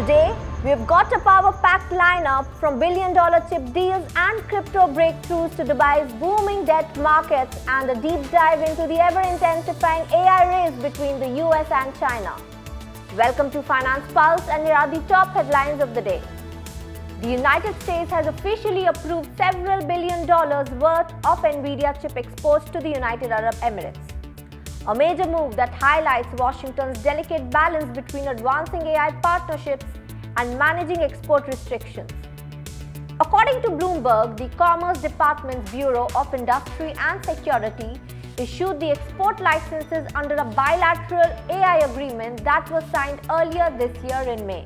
Today, we've got a power-packed lineup from billion-dollar chip deals and crypto breakthroughs to Dubai's booming debt markets and a deep dive into the ever-intensifying AI race between the US and China. Welcome to Finance Pulse, and here are the top headlines of the day. The United States has officially approved several $billion worth of Nvidia chip exports to the United Arab Emirates. A major move that highlights Washington's delicate balance between advancing AI partnerships and managing export restrictions. According to Bloomberg, the Commerce Department's Bureau of Industry and Security issued the export licenses under a bilateral AI agreement that was signed earlier this year in May.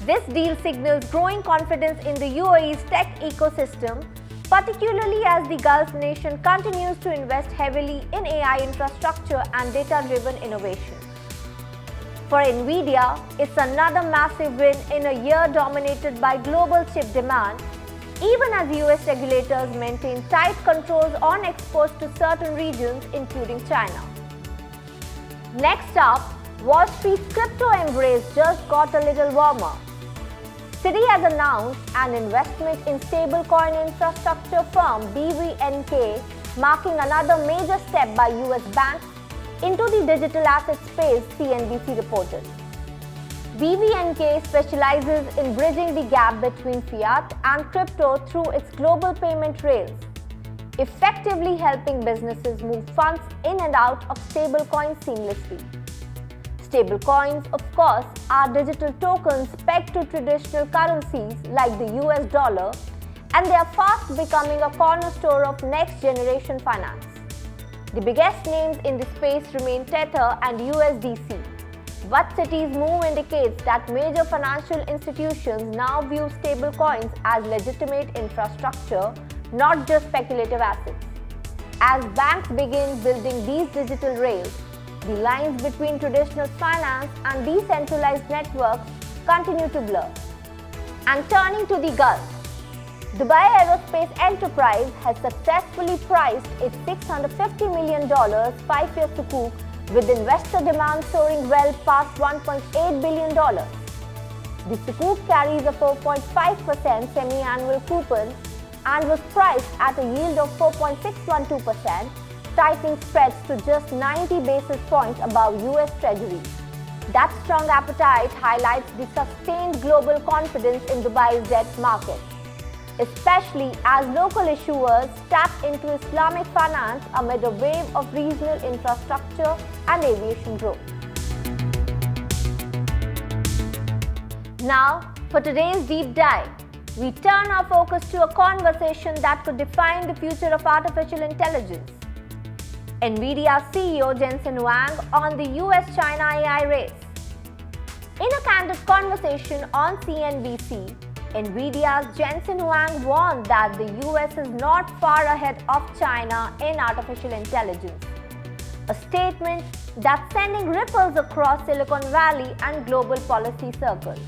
This deal signals growing confidence in the UAE's tech ecosystem, particularly as the Gulf nation continues to invest heavily in AI infrastructure and data-driven innovation. For Nvidia, it's another massive win in a year dominated by global chip demand, even as US regulators maintain tight controls on exports to certain regions, including China. Next up, Wall Street's crypto embrace just got a little warmer. Citi has announced an investment in stablecoin infrastructure firm BVNK, marking another major step by US banks into the digital asset space, CNBC reported. BVNK specializes in bridging the gap between fiat and crypto through its global payment rails, effectively helping businesses move funds in and out of stablecoins seamlessly. Stablecoins, of course, are digital tokens pegged to traditional currencies like the US dollar, and they are fast becoming a cornerstone of next-generation finance. The biggest names in the space remain Tether and USDC, but Citi's move indicates that major financial institutions now view stablecoins as legitimate infrastructure, not just speculative assets. As banks begin building these digital rails, the lines between traditional finance and decentralized networks continue to blur. And turning to the Gulf, Dubai Aerospace Enterprise has successfully priced its $650 million 5-year Sukuk, with investor demand soaring well past $1.8 billion. The Sukuk carries a 4.5% semi-annual coupon and was priced at a yield of 4.612%, tightening spreads to just 90 basis points above US Treasuries. That strong appetite highlights the sustained global confidence in Dubai's debt market, especially as local issuers tap into Islamic finance amid a wave of regional infrastructure and aviation growth. Now, for today's deep dive, we turn our focus to a conversation that could define the future of artificial intelligence. Nvidia CEO Jensen Huang on the US-China AI race. In a candid conversation on CNBC, Nvidia's Jensen Huang warned that the US is not far ahead of China in artificial intelligence, a statement that's sending ripples across Silicon Valley and global policy circles.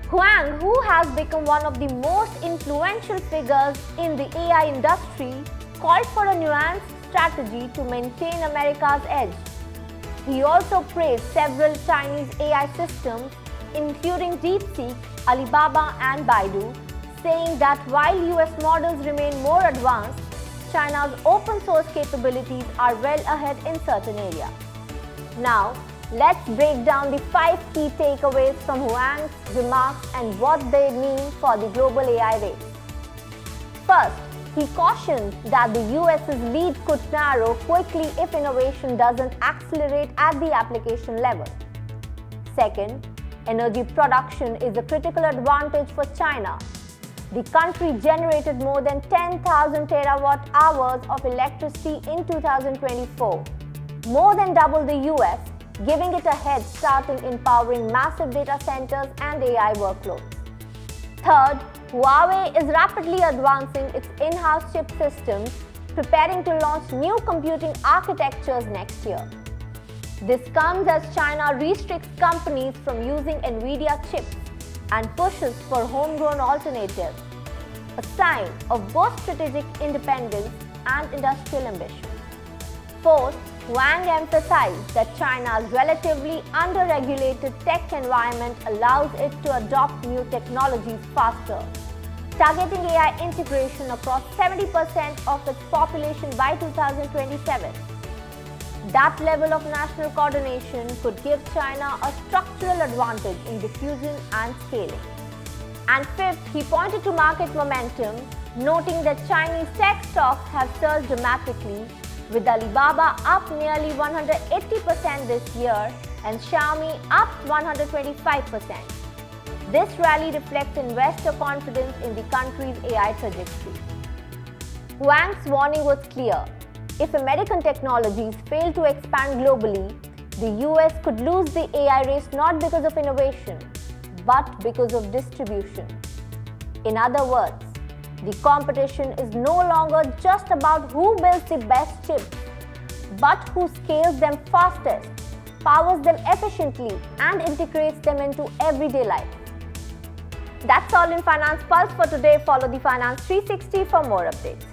Huang, who has become one of the most influential figures in the AI industry, called for a nuanced strategy to maintain America's edge. He also praised several Chinese AI systems, including DeepSeek, Alibaba, and Baidu, saying that while US models remain more advanced, China's open source capabilities are well ahead in certain areas. Now, let's break down the 5 key takeaways from Huang's remarks and what they mean for the global AI race. First, he cautioned that the US's lead could narrow quickly if innovation doesn't accelerate at the application level. Second, energy production is a critical advantage for China. The country generated more than 10,000 terawatt-hours of electricity in 2024, more than double the US, giving it a head start in powering massive data centers and AI workloads. Third, Huawei is rapidly advancing its in-house chip systems, preparing to launch new computing architectures next year. This comes as China restricts companies from using Nvidia chips and pushes for homegrown alternatives, a sign of both strategic independence and industrial ambition. Fourth, Huang emphasized that China's relatively under-regulated tech environment allows it to adopt new technologies faster, targeting AI integration across 70% of its population by 2027. That level of national coordination could give China a structural advantage in diffusion and scaling. And fifth, he pointed to market momentum, noting that Chinese tech stocks have surged dramatically, with Alibaba up nearly 180% this year and Xiaomi up 125%. This rally reflects investor confidence in the country's AI trajectory. Huang's warning was clear. If American technologies fail to expand globally, the US could lose the AI race not because of innovation, but because of distribution. In other words, the competition is no longer just about who builds the best chips, but who scales them fastest, powers them efficiently, and integrates them into everyday life. That's all in Finance Pulse for today. Follow the Finance 360 for more updates.